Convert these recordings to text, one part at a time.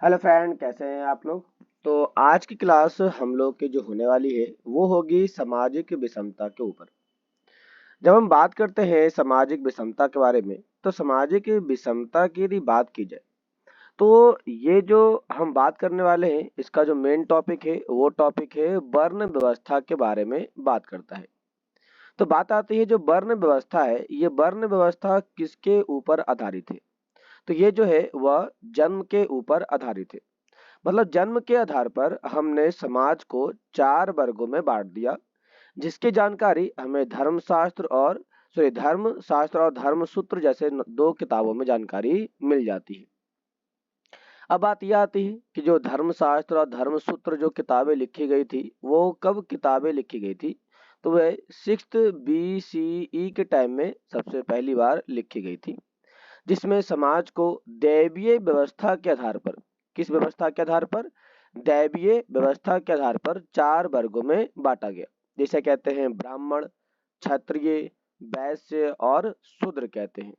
Hello friend, कैसे हैं आप लोग। तो आज की क्लास हम लोग की जो होने वाली है वो होगी सामाजिक विषमता के ऊपर। जब हम बात करते हैं सामाजिक विषमता के बारे में, तो सामाजिक विषमता की यदि बात की जाए तो ये जो हम बात करने वाले हैं, इसका जो मेन टॉपिक है वो टॉपिक है वर्ण व्यवस्था के बारे में बात करता है। तो बात आती है जो वर्ण व्यवस्था है, ये वर्ण व्यवस्था किसके ऊपर आधारित है। तो ये जो है वह जन्म के ऊपर आधारित है। मतलब जन्म के आधार पर हमने समाज को 4 वर्गों में बांट दिया, जिसकी जानकारी हमें धर्मशास्त्र और धर्मसूत्र जैसे 2 किताबों में जानकारी मिल जाती है। अब बात यह आती है कि जो धर्मशास्त्र और धर्मसूत्र जो किताबें लिखी गई थी, वो कब किताबें लिखी गई थी। तो वह 6th BCE के टाइम में सबसे पहली बार लिखी गई थी, जिसमें समाज को दैवीय व्यवस्था के आधार पर, किस व्यवस्था के आधार पर, दैवीय व्यवस्था के आधार पर 4 वर्गों में बांटा गया। जिसे कहते हैं ब्राह्मण, क्षत्रिय, वैश्य और शूद्र कहते हैं।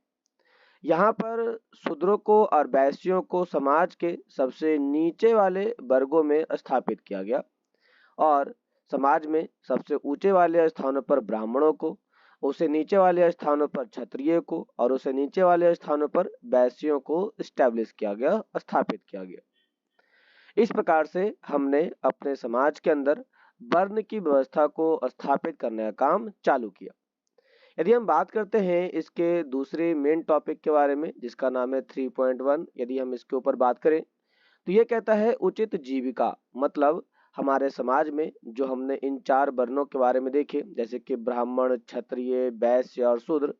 यहाँ पर शूद्रों को और वैश्यों को समाज के सबसे नीचे वाले वर्गों में स्थापित किया गया, और समाज में सबसे ऊंचे वाले स्थानों पर ब्राह्मणों को, उसे नीचे वाले स्थानों पर क्षत्रिय को और उसे नीचे वाले स्थानों पर वैश्यों को स्टैब्लिश किया गया, स्थापित किया गया। इस प्रकार से हमने अपने समाज के अंदर वर्ण की व्यवस्था को स्थापित करने का काम चालू किया। यदि हम बात करते हैं इसके दूसरे मेन टॉपिक के बारे में, जिसका नाम है 3.1, यदि हम इसके ऊपर बात करें तो ये कहता है उचित जीविका। मतलब हमारे समाज में जो हमने इन 4 वर्णों के बारे में देखे, जैसे कि ब्राह्मण, क्षत्रिय, वैश्य और शूद्र,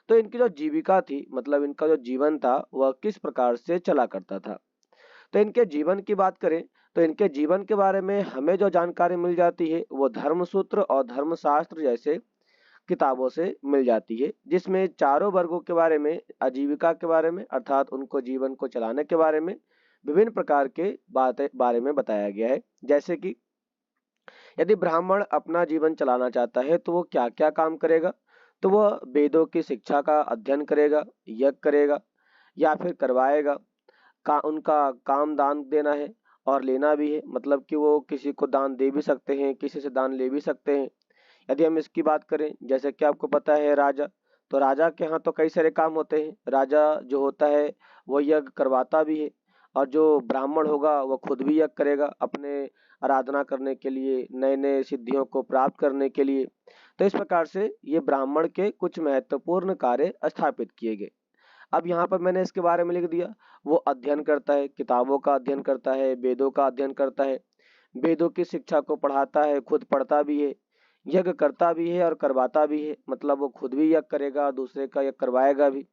तो इनकी जो जीविका थी, मतलब इनका जो जीवन था, वह किस प्रकार से चला करता था। तो इनके जीवन की बात करें तो इनके जीवन के बारे में हमें जो जानकारी मिल जाती है वो धर्मसूत्र और धर्मशास्त्र जैसे किताबों से मिल जाती है, जिसमें चारों वर्गों के बारे में, आजीविका के बारे में अर्थात उनको जीवन को चलाने के बारे में विभिन्न प्रकार के बातें बारे में बताया गया है। जैसे कि यदि ब्राह्मण अपना जीवन चलाना चाहता है तो वो क्या क्या काम करेगा। तो वह वेदों की शिक्षा का अध्ययन करेगा, यज्ञ करेगा या फिर करवाएगा। उनका काम दान देना है और लेना भी है, मतलब कि वो किसी को दान दे भी सकते हैं, किसी से दान ले भी सकते हैं। यदि हम इसकी बात करें, जैसे कि आपको पता है राजा, तो राजा के यहाँ तो कई सारे काम होते हैं। राजा जो होता है वो यज्ञ करवाता भी है, और जो ब्राह्मण होगा वो खुद भी यज्ञ करेगा अपने आराधना करने के लिए, नए नए सिद्धियों को प्राप्त करने के लिए। तो इस प्रकार से ये ब्राह्मण के कुछ महत्वपूर्ण कार्य स्थापित किए गए। अब यहाँ पर मैंने इसके बारे में लिख दिया, वो अध्ययन करता है, किताबों का अध्ययन करता है, वेदों का अध्ययन करता है, वेदों की शिक्षा को पढ़ाता है, खुद पढ़ता भी है, यज्ञ करता भी है और करवाता भी है। मतलब वो खुद भी यज्ञ करेगा और दूसरे का यज्ञ करवाएगा भी।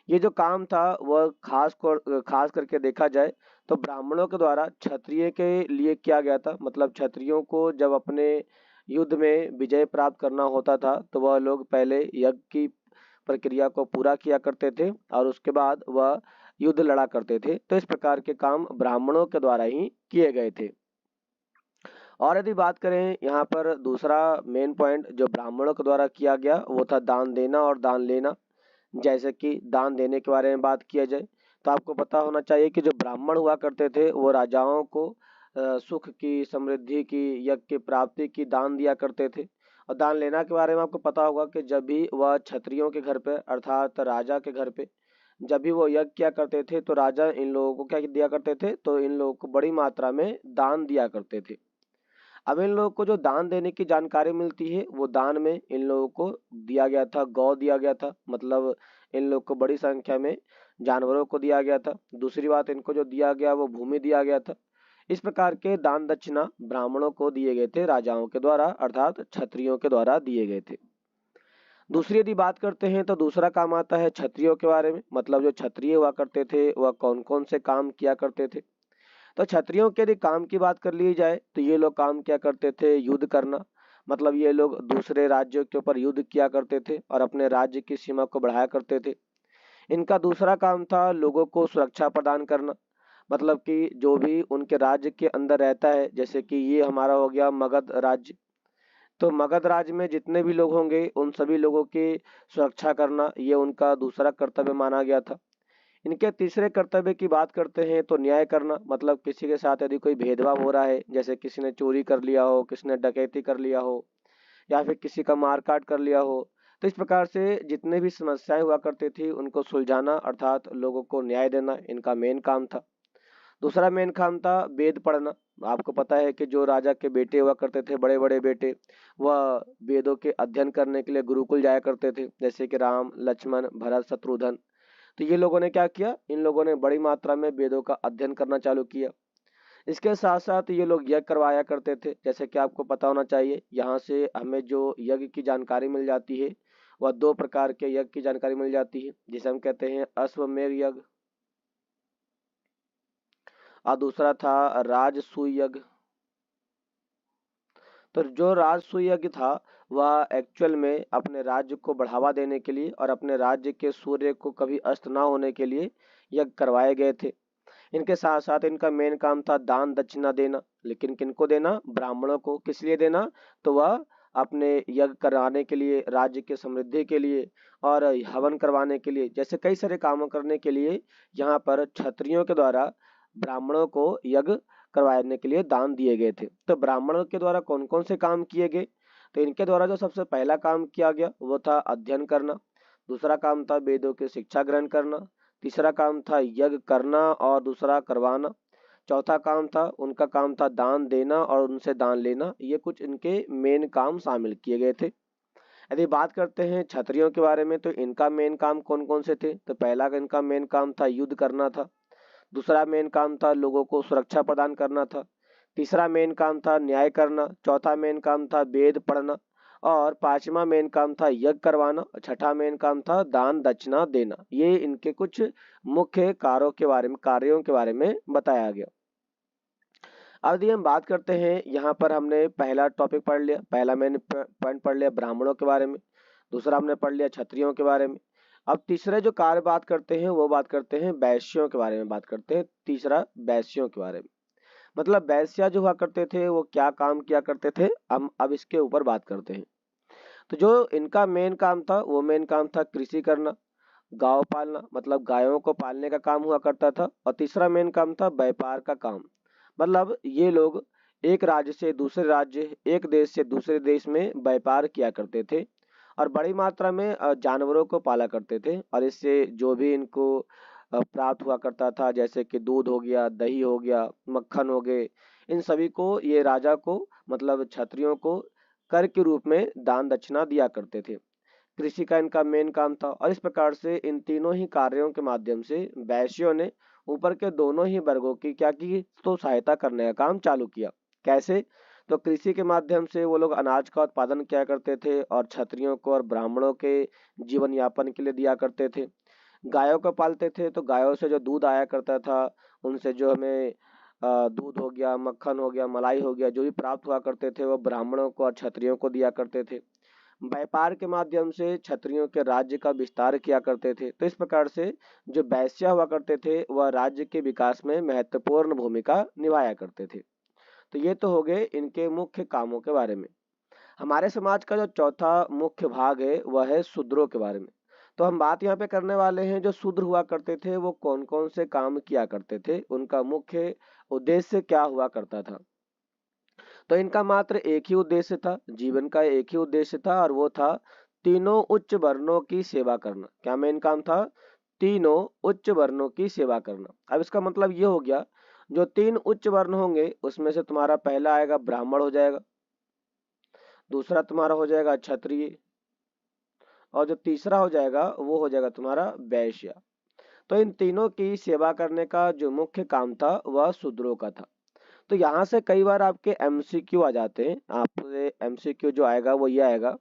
ये जो काम था वह खास करके देखा जाए तो ब्राह्मणों के द्वारा क्षत्रिय के लिए किया गया था। मतलब क्षत्रियों को जब अपने युद्ध में विजय प्राप्त करना होता था तो वह लोग पहले यज्ञ की प्रक्रिया को पूरा किया करते थे और उसके बाद वह युद्ध लड़ा करते थे। तो इस प्रकार के काम ब्राह्मणों के द्वारा ही किए गए थे। और यदि बात करें यहाँ पर दूसरा मेन पॉइंट जो ब्राह्मणों के द्वारा किया गया, वो था दान देना और दान लेना। जैसे कि दान देने के बारे में बात किया जाए तो आपको पता होना चाहिए कि जो ब्राह्मण हुआ करते थे वो राजाओं को सुख की, समृद्धि की, यज्ञ की प्राप्ति की दान दिया करते थे। और दान लेना के बारे में आपको पता होगा कि जब भी वह क्षत्रियों के घर पे अर्थात राजा के घर पे जब भी वो यज्ञ किया करते थे तो राजा इन लोगों को क्या दिया करते थे, तो इन लोगों को बड़ी मात्रा में दान दिया करते थे। अब इन लोगों को जो दान देने की जानकारी मिलती है वो दान में इन लोगों को दिया गया था, गौ दिया गया था। मतलब इन लोग को बड़ी संख्या में जानवरों को दिया गया था। दूसरी बात, इनको जो दिया गया वो भूमि दिया गया था। इस प्रकार के दान दक्षिणा ब्राह्मणों को दिए गए थे राजाओं के द्वारा अर्थात क्षत्रियों के द्वारा दिए गए थे। दूसरी यदि बात करते हैं तो दूसरा काम आता है क्षत्रियों के बारे में। मतलब जो क्षत्रिय हुआ करते थे वह कौन कौन से काम किया करते थे। तो क्षत्रियों के यदि काम की बात कर ली जाए तो ये लोग काम क्या करते थे, युद्ध करना। मतलब ये लोग दूसरे राज्यों के ऊपर युद्ध किया करते थे और अपने राज्य की सीमा को बढ़ाया करते थे। इनका दूसरा काम था लोगों को सुरक्षा प्रदान करना। मतलब कि जो भी उनके राज्य के अंदर रहता है, जैसे कि ये हमारा हो गया मगध राज्य, तो मगध राज्य में जितने भी लोग होंगे उन सभी लोगों की सुरक्षा करना ये उनका दूसरा कर्तव्य माना गया था। इनके तीसरे कर्तव्य की बात करते हैं तो न्याय करना, मतलब किसी के साथ यदि कोई भेदभाव हो रहा है, जैसे किसी ने चोरी कर लिया हो, किसी ने डकैती कर लिया हो, या फिर किसी का मार काट कर लिया हो, तो इस प्रकार से जितने भी समस्याएं हुआ करती थी उनको सुलझाना अर्थात लोगों को न्याय देना इनका मेन काम था। दूसरा मेन काम था वेद पढ़ना। आपको पता है कि जो राजा के बेटे हुआ करते थे, बड़े बड़े बेटे, वह वेदों के अध्ययन करने के लिए गुरुकुल जाया करते थे, जैसे कि राम, लक्ष्मण, भरत, शत्रुघ्न। तो ये लोगों ने क्या किया, इन लोगों ने बड़ी मात्रा में वेदों का अध्ययन करना चालू किया। इसके साथ साथ ये लोग यज्ञ करवाया करते थे, जैसे कि आपको पता होना चाहिए। यहाँ से हमें जो यज्ञ की जानकारी मिल जाती है वह दो प्रकार के यज्ञ की जानकारी मिल जाती है, जिसे हम कहते हैं अश्वमेध यज्ञ और दूसरा था राजसूय यज्ञ। तो जो राजसूय यज्ञ था वह एक्चुअल में अपने राज्य को बढ़ावा देने के लिए और अपने राज्य के सूर्य को कभी अस्त ना होने के लिए यज्ञ करवाए गए थे। इनके साथ साथ इनका मेन काम था दान दक्षिणा देना, लेकिन किनको देना, ब्राह्मणों को। किस लिए देना, तो वह अपने यज्ञ कराने के लिए, राज्य की समृद्धि के लिए और हवन करवाने के लिए, जैसे कई सारे कामों करने के लिए यहाँ पर क्षत्रियों के द्वारा ब्राह्मणों को यज्ञ करवाने के लिए दान दिए गए थे। तो ब्राह्मणों के द्वारा कौन कौन से काम किए गए, तो इनके द्वारा जो सबसे पहला काम किया गया वो था अध्ययन करना। दूसरा काम था वेदों की शिक्षा ग्रहण करना। तीसरा काम था यज्ञ करना और दूसरा करवाना। चौथा काम था, उनका काम था दान देना और उनसे दान लेना। ये कुछ इनके मेन काम शामिल किए गए थे। यदि बात करते हैं क्षत्रियों के बारे में, तो इनका मेन काम कौन कौन से थे, तो पहला इनका मेन काम था युद्ध करना था। दूसरा मेन काम था लोगों को सुरक्षा प्रदान करना था। तीसरा मेन काम था न्याय करना। चौथा मेन काम था वेद पढ़ना और पांचवा मेन काम था यज्ञ करवाना। छठा मेन काम था दान दक्षिणा देना। ये इनके कुछ मुख्य कार्यों के बारे में बताया गया। अब यदि हम बात करते हैं, यहाँ पर हमने पहला टॉपिक पढ़ लिया, पहला मेन पॉइंट पढ़ लिया ब्राह्मणों के बारे में। दूसरा हमने पढ़ लिया क्षत्रियों के बारे में। अब तीसरे जो कार्य बात करते हैं वो बात करते हैं वैश्यों के बारे में बात करते हैं। तीसरा वैश्यों के बारे में, मतलब वैश्य जो हुआ करते थे वो क्या काम किया करते थे, हम अब इसके ऊपर बात करते हैं। तो जो इनका मेन काम था वो मेन काम था कृषि करना, गांव पालना, मतलब गायों को पालने का काम हुआ करता था। और तीसरा मेन काम था व्यापार का काम, मतलब ये लोग एक राज्य से दूसरे राज्य, एक देश से दूसरे देश में व्यापार किया करते थे और बड़ी मात्रा में जानवरों को पाला करते थे। और इससे जो भी इनको प्राप्त हुआ करता था, जैसे कि दूध हो गया, दही हो गया, मक्खन हो गए, इन सभी को ये राजा को, मतलब क्षत्रियों को कर के रूप में दान दक्षिणा दिया करते थे। कृषि का इनका मेन काम था। और इस प्रकार से इन तीनों ही कार्यों के माध्यम से वैश्यों ने ऊपर के दोनों ही वर्गों की क्या की, तो सहायता करने का काम चालू किया। कैसे, तो कृषि के माध्यम से वो लोग अनाज का उत्पादन किया करते थे और क्षत्रियों को और ब्राह्मणों के जीवन यापन के लिए दिया करते थे। गायों को पालते थे तो गायों से जो दूध आया करता था, उनसे जो हमें दूध हो गया, मक्खन हो गया, मलाई हो गया, जो भी प्राप्त हुआ करते थे वो ब्राह्मणों को और क्षत्रियों को दिया करते थे। व्यापार के माध्यम से क्षत्रियों के राज्य का विस्तार किया करते थे। तो इस प्रकार से जो वैश्य हुआ करते थे वह राज्य के विकास में महत्वपूर्ण भूमिका निभाया करते थे। तो ये तो हो गए इनके मुख्य कामों के बारे में। हमारे समाज का जो चौथा मुख्य भाग है वह है शूद्रों के बारे में। तो हम बात यहाँ पे करने वाले हैं जो शूद्र हुआ करते थे वो कौन कौन से काम किया करते थे, उनका मुख्य उद्देश्य क्या हुआ करता था। तो इनका मात्र एक ही उद्देश्य था, जीवन का एक ही उद्देश्य था, और वो था तीनों उच्च वर्णों की सेवा करना। क्या मेन काम था, तीनों उच्च वर्णों की सेवा करना। अब इसका मतलब ये हो गया, जो तीन उच्च वर्ण होंगे उसमें से तुम्हारा पहला आएगा ब्राह्मण हो जाएगा, दूसरा तुम्हारा हो जाएगा क्षत्रिय, और जो तीसरा हो जाएगा वो हो जाएगा तुम्हारा वैश्य। तो इन तीनों की सेवा करने का जो मुख्य काम था वह शूद्रों का था। तो यहाँ से कई बार आपके एमसीक्यू आ जाते हैं। आपसे एमसीक्यू जो आएगा वो ये आएगा,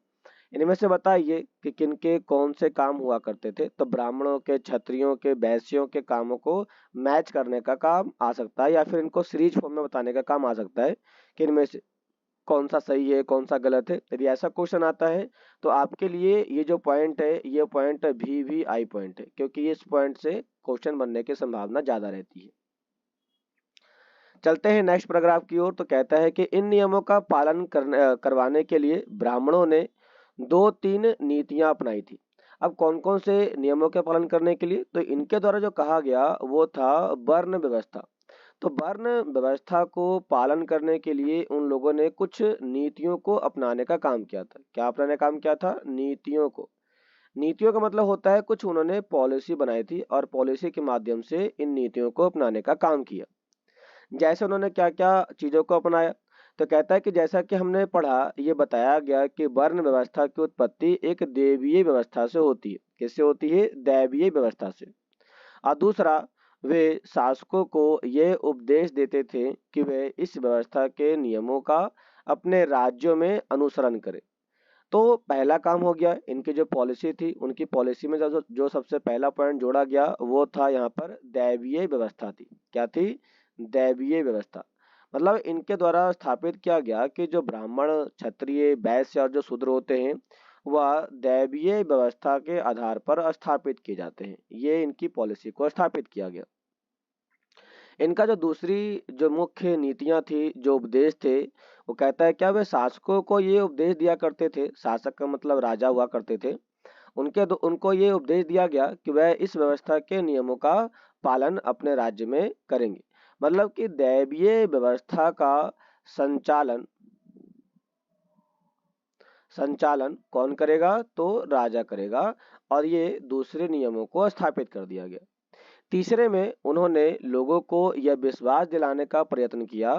इनमें से बताइए कि किनके कौन से काम हुआ करते थे। तो ब्राह्मणों के, क्षत्रियों के, वैश्यों के कामों को मैच करने का काम आ सकता है, या फिर इनको सीरीज फॉर्म में बताने का काम आ सकता है कि इनमें से कौन सा सही है कौन सा गलत है। यदि ऐसा क्वेश्चन आता है तो आपके लिए ये जो पॉइंट है ये पॉइंट VVI पॉइंट है, क्योंकि इस पॉइंट से क्वेश्चन बनने की संभावना ज्यादा रहती है। चलते हैं नेक्स्ट पैराग्राफ की ओर। तो कहता है कि इन नियमों का पालन करवाने के लिए ब्राह्मणों ने 2-3 नीतियां अपनाई थी। अब कौन कौन से नियमों के पालन करने के लिए, तो इनके द्वारा जो कहा गया वो था वर्ण व्यवस्था। तो वर्ण व्यवस्था को पालन करने के लिए उन लोगों ने कुछ नीतियों को अपनाने का काम किया था। क्या अपनाने का काम किया था? नीतियों को। नीतियों का मतलब होता है कुछ उन्होंने पॉलिसी बनाई थी और पॉलिसी के माध्यम से इन नीतियों को अपनाने का काम किया। जैसे उन्होंने क्या क्या चीजों को अपनाया, तो कहता है कि जैसा कि हमने पढ़ा, ये बताया गया कि वर्ण व्यवस्था की उत्पत्ति एक देवीय व्यवस्था से होती है। किससे होती है? दैवीय व्यवस्था से। और दूसरा, वे शासकों को यह उपदेश देते थे कि वे इस व्यवस्था के नियमों का अपने राज्यों में अनुसरण करें। तो पहला काम हो गया, इनकी जो पॉलिसी थी, उनकी पॉलिसी में जो सबसे पहला पॉइंट जोड़ा गया वो था यहाँ पर दैवीय व्यवस्था थी। क्या थी? दैवीय व्यवस्था। मतलब इनके द्वारा स्थापित किया गया कि जो ब्राह्मण, क्षत्रिय, वैश्य और जो शूद्र होते हैं वह दैवीय व्यवस्था के आधार पर स्थापित किए जाते हैं। ये इनकी पॉलिसी को स्थापित किया गया। इनका जो दूसरी जो मुख्य नीतियां थी, जो उपदेश थे, वो कहता है क्या वे शासकों को ये उपदेश दिया करते थे। शासक का मतलब राजा हुआ करते थे। उनको ये उपदेश दिया गया कि वह इस व्यवस्था के नियमों का पालन अपने राज्य में करेंगे। मतलब कि दैवीय व्यवस्था का संचालन संचालन कौन करेगा? तो राजा करेगा। और ये दूसरे नियमों को स्थापित कर दिया गया। तीसरे में उन्होंने लोगों को यह विश्वास दिलाने का प्रयत्न किया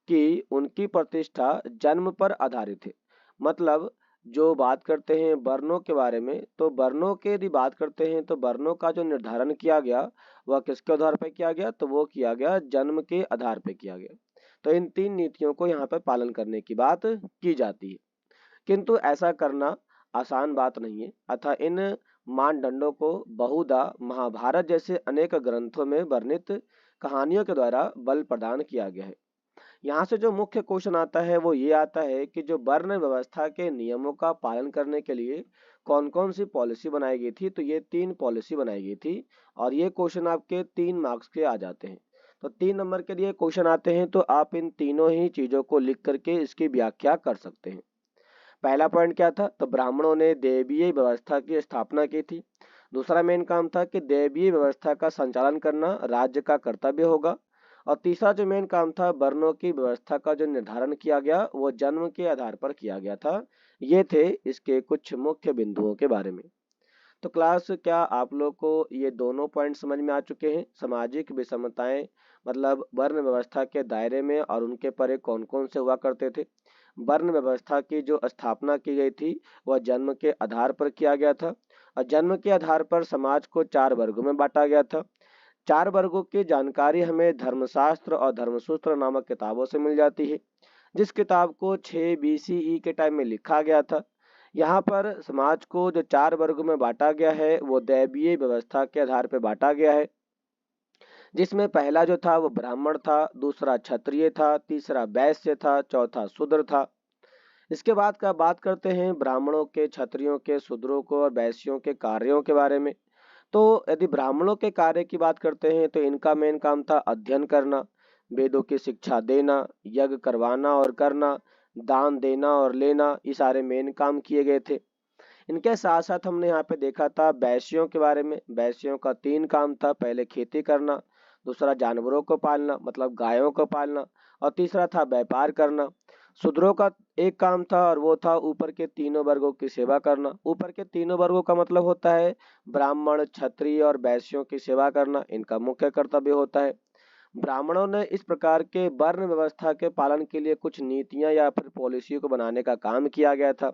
कि उनकी प्रतिष्ठा जन्म पर आधारित है। मतलब जो बात करते हैं वर्णों के बारे में, तो वर्णों के यदि बात करते हैं तो वर्णों का जो निर्धारण किया गया वह किसके आधार पर किया गया? तो वो किया गया जन्म के आधार पर किया गया। तो इन तीन नीतियों को यहाँ पर पालन करने की बात की जाती है। किंतु ऐसा करना आसान बात नहीं है। अतः इन मानदंडों को बहुधा महाभारत जैसे अनेक ग्रंथों में वर्णित कहानियों के द्वारा बल प्रदान किया गया है। यहाँ से जो मुख्य क्वेश्चन आता है वो ये आता है कि जो वर्ण व्यवस्था के नियमों का पालन करने के लिए कौन कौन सी पॉलिसी बनाई गई थी। तो ये 3 पॉलिसी बनाई गई थी और ये क्वेश्चन आपके 3 मार्क्स के आ जाते हैं। तो 3 नंबर के लिए क्वेश्चन आते हैं तो आप इन तीनों ही चीजों को लिख करके इसकी व्याख्या कर सकते हैं। पहला पॉइंट क्या था? तो ब्राह्मणों ने देवीय व्यवस्था की स्थापना की थी। दूसरा मेन काम था कि देवीय व्यवस्था का संचालन करना राज्य का कर्तव्य होगा। और तीसरा जो मेन काम था, वर्णों की व्यवस्था का जो निर्धारण किया गया वो जन्म के आधार पर किया गया था। ये थे इसके कुछ मुख्य बिंदुओं के बारे में। तो क्लास, क्या आप लोग को ये दोनों पॉइंट समझ में आ चुके हैं? सामाजिक विषमताएं मतलब वर्ण व्यवस्था के दायरे में और उनके परे कौन कौन से हुआ करते थे। वर्ण व्यवस्था की जो स्थापना की गई थी वह जन्म के आधार पर किया गया था और जन्म के आधार पर समाज को 4 वर्गों में बांटा गया था। 4 वर्गों की जानकारी हमें धर्मशास्त्र और धर्मसूत्र नामक किताबों से मिल जाती है, जिस किताब को 6 BCE के टाइम में लिखा गया था। यहाँ पर समाज को जो 4 वर्गों में बांटा गया है वो दैवीय व्यवस्था के आधार पर बांटा गया है, जिसमें पहला जो था वो ब्राह्मण था, दूसरा क्षत्रिय था, तीसरा वैश्य था, चौथा शूद्र था। इसके बाद का बात करते हैं ब्राह्मणों के, क्षत्रियों के, शूद्रों को और वैश्यों के कार्यों के बारे में। तो यदि ब्राह्मणों के कार्य की बात करते हैं तो इनका मेन काम था अध्ययन करना, वेदों की शिक्षा देना, यज्ञ करवाना और करना, दान देना और लेना, ये सारे मेन काम किए गए थे। इनके साथ साथ हमने यहाँ पे देखा था वैश्यों के बारे में। वैश्यों का 3 काम था, पहले खेती करना, दूसरा जानवरों को पालना मतलब गायों को पालना और तीसरा था व्यापार करना। शूद्रों का एक काम था और वो था ऊपर के तीनों वर्गों की सेवा करना। ऊपर के तीनों वर्गों का मतलब होता है ब्राह्मण, क्षत्रिय और वैश्यों की सेवा करना, इनका मुख्य कर्तव्य होता है। ब्राह्मणों ने इस प्रकार के वर्ण व्यवस्था के पालन के लिए कुछ नीतियां या फिर पॉलिसी को बनाने का काम किया गया था।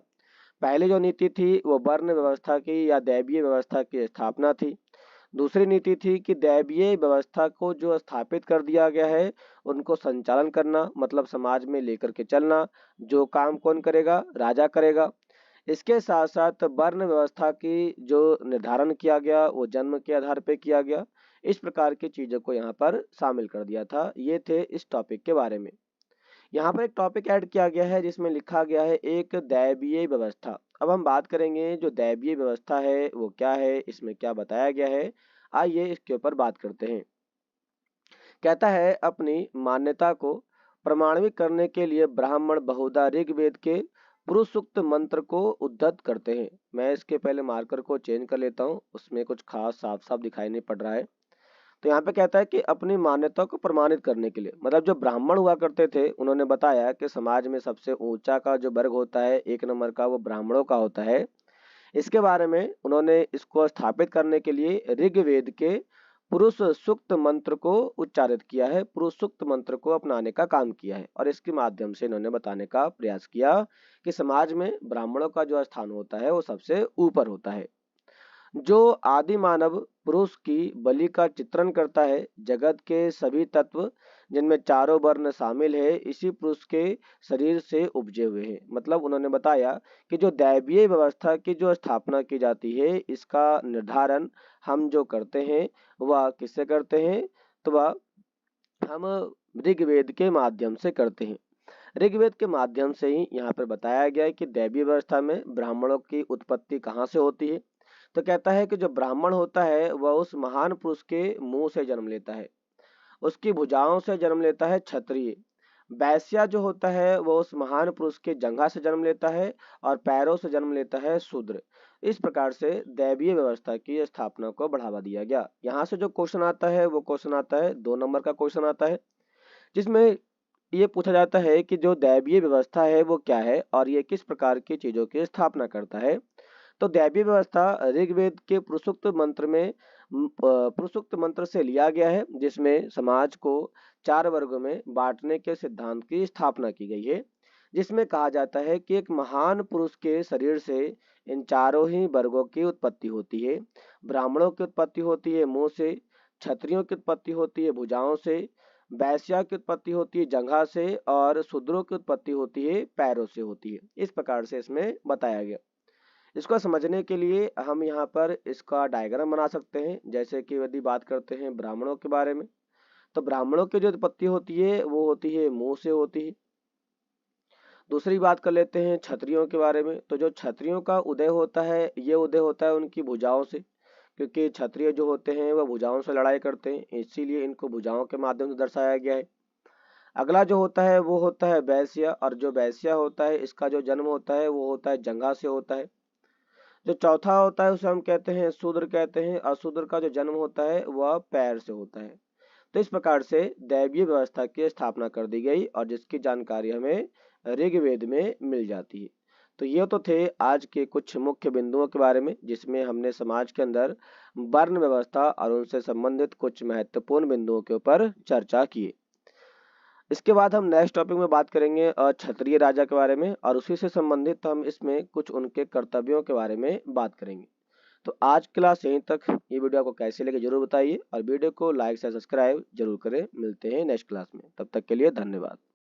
पहली जो नीति थी वो वर्ण व्यवस्था की या दैवीय व्यवस्था की स्थापना थी। दूसरी नीति थी कि दैवीय व्यवस्था को जो स्थापित कर दिया गया है उनको संचालन करना मतलब समाज में लेकर के चलना। जो काम कौन करेगा? राजा करेगा। इसके साथ साथ वर्ण व्यवस्था की जो निर्धारण किया गया वो जन्म के आधार पर किया गया। इस प्रकार की चीजों को यहाँ पर शामिल कर दिया था। ये थे इस टॉपिक के बारे में। यहाँ पर एक टॉपिक ऐड किया गया है जिसमें लिखा गया है एक दैवीय व्यवस्था। अब हम बात करेंगे जो दैवीय व्यवस्था है वो क्या है, इसमें क्या बताया गया है। आइए इसके ऊपर बात करते हैं। कहता है अपनी मान्यता को प्रमाणित करने के लिए ब्राह्मण बहुधा ऋग्वेद के पुरुष सूक्त मंत्र को उद्धत करते हैं। मैं इसके पहले मार्कर को चेंज कर लेता हूँ, उसमें कुछ खास साफ साफ दिखाई नहीं पड़ रहा है। तो यहाँ पे कहता है कि अपनी मान्यता को प्रमाणित करने के लिए, मतलब जो ब्राह्मण हुआ करते थे उन्होंने बताया कि समाज में सबसे ऊंचा का जो वर्ग होता है, 1 नंबर का, वो ब्राह्मणों का होता है। इसके बारे में उन्होंने इसको स्थापित करने के लिए ऋग्वेद के पुरुष सूक्त मंत्र को उच्चारित किया है, पुरुष सूक्त मंत्र को अपनाने का काम किया है, और इसके माध्यम से इन्होंने बताने का प्रयास किया कि समाज में ब्राह्मणों का जो स्थान होता है वो सबसे ऊपर होता है। जो आदि मानव पुरुष की बलि का चित्रण करता है, जगत के सभी तत्व जिनमें चारों वर्ण शामिल है इसी पुरुष के शरीर से उपजे हुए हैं। मतलब उन्होंने बताया कि जो दैवीय व्यवस्था की जो स्थापना की जाती है, इसका निर्धारण हम जो करते हैं वह किससे करते हैं, तो वह हम ऋग्वेद के माध्यम से करते हैं। ऋग्वेद के माध्यम से ही यहाँ पर बताया गया है कि दैवीय व्यवस्था में ब्राह्मणों की उत्पत्ति कहाँ से होती है। तो कहता है कि जो ब्राह्मण होता है वह उस महान पुरुष के मुंह से जन्म लेता है, उसकी भुजाओं से जन्म लेता है क्षत्रिय। वैश्या जो होता है वह उस महान पुरुष के जंघा से जन्म लेता है और पैरों से जन्म लेता है शूद्र। इस प्रकार से दैवीय व्यवस्था की स्थापना को बढ़ावा दिया गया। यहाँ से जो क्वेश्चन आता है वो क्वेश्चन आता है 2 नंबर का क्वेश्चन आता है, जिसमें ये पूछा जाता है कि जो दैवीय व्यवस्था है वो क्या है और ये किस प्रकार की चीजों की स्थापना करता है। तो दैवीय व्यवस्था ऋग्वेद के पुरुषोक्त मंत्र में पुरुषोक्त मंत्र से लिया गया है, जिसमें समाज को 4 वर्गों में बांटने के सिद्धांत की स्थापना की गई है, जिसमें कहा जाता है कि एक महान पुरुष के शरीर से इन चारों ही वर्गों की उत्पत्ति होती है। ब्राह्मणों की उत्पत्ति होती है मुंह से, क्षत्रियों की उत्पत्ति होती है भुजाओं से, वैश्या की उत्पत्ति होती है जंघा से, और शूद्रों की उत्पत्ति होती है पैरों से होती है। इस प्रकार से इसमें बताया गया। इसको समझने के लिए हम यहाँ पर इसका डायग्राम बना सकते हैं। जैसे कि यदि बात करते हैं ब्राह्मणों के बारे में, तो ब्राह्मणों की जो उत्पत्ति होती है वो होती है मुंह से होती है। दूसरी बात कर लेते हैं क्षत्रियों के बारे में, तो जो क्षत्रियों का उदय होता है ये उदय होता है उनकी भुजाओं से, क्योंकि क्षत्रिय जो होते हैं वह भुजाओं से लड़ाई करते हैं, इसीलिए इनको भुजाओं के माध्यम से दर्शाया गया है। अगला जो होता है वो होता है वैश्य, और जो वैश्य होता है इसका जो जन्म होता है वो होता है जंघा से होता है। जो चौथा होता है उसे हम कहते हैं शूद्र कहते हैं, और शूद्र का जो जन्म होता है वह पैर से होता है। तो इस प्रकार से दैवीय व्यवस्था की स्थापना कर दी गई और जिसकी जानकारी हमें ऋग्वेद में मिल जाती है। तो ये तो थे आज के कुछ मुख्य बिंदुओं के बारे में, जिसमें हमने समाज के अंदर वर्ण व्यवस्था और उनसे संबंधित कुछ महत्वपूर्ण बिंदुओं के ऊपर चर्चा की। इसके बाद हम नेक्स्ट टॉपिक में बात करेंगे क्षत्रिय राजा के बारे में, और उसी से संबंधित हम इसमें कुछ उनके कर्तव्यों के बारे में बात करेंगे। तो आज क्लास यहीं तक। ये वीडियो आपको कैसे लगे जरूर बताइए, और वीडियो को लाइक से सब्सक्राइब जरूर करें। मिलते हैं नेक्स्ट क्लास में, तब तक के लिए धन्यवाद।